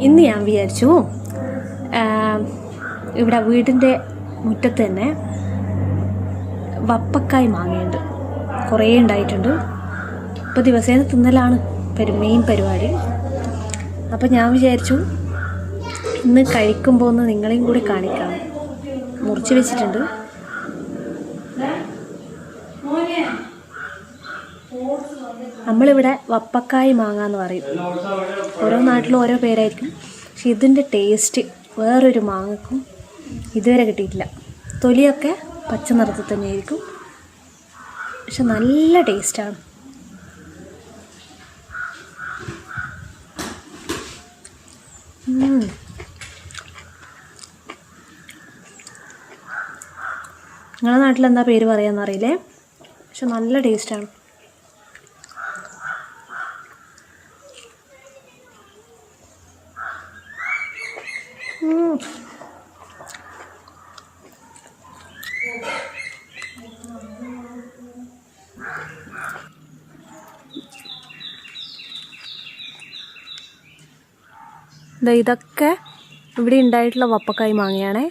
ഇന്ന് ഞാൻ വിചാരിച്ചു ഇവിടെ വീടിൻ്റെ മുറ്റത്ത് തന്നെ വപ്പക്കായ് മാങ്ങയുണ്ട്, കുറേ ഉണ്ടായിട്ടുണ്ട്. ഇപ്പോൾ ദിവസേന തിന്നലാണ് മെയിൻ പരിപാടി. അപ്പോൾ ഞാൻ വിചാരിച്ചു ഇന്ന് കഴിക്കുമ്പോൾ ഒന്ന് നിങ്ങളെയും കൂടി കാണിക്കാം. മുറിച്ച് വെച്ചിട്ടുണ്ട്. നമ്മളിവിടെ വപ്പക്കായ് മാങ്ങ എന്ന് പറയും. ഓരോ നാട്ടിലും ഓരോ പേരായിരിക്കും. പക്ഷെ ഇതിൻ്റെ ടേസ്റ്റ് വേറൊരു മാങ്ങക്കും ഇതുവരെ കിട്ടിയിട്ടില്ല. തൊലിയൊക്കെ പച്ച നിറത്തിൽ തന്നെയായിരിക്കും, പക്ഷെ നല്ല ടേസ്റ്റാണ്. നിങ്ങളുടെ നാട്ടിൽ എന്താ പേര് പറയാമെന്നറിയില്ലേ, പക്ഷെ നല്ല ടേസ്റ്റാണ്. ഇതൊക്കെ ഇവിടെ ഉണ്ടായിട്ടുള്ള വപ്പക്കായ് മാങ്ങയാണേ.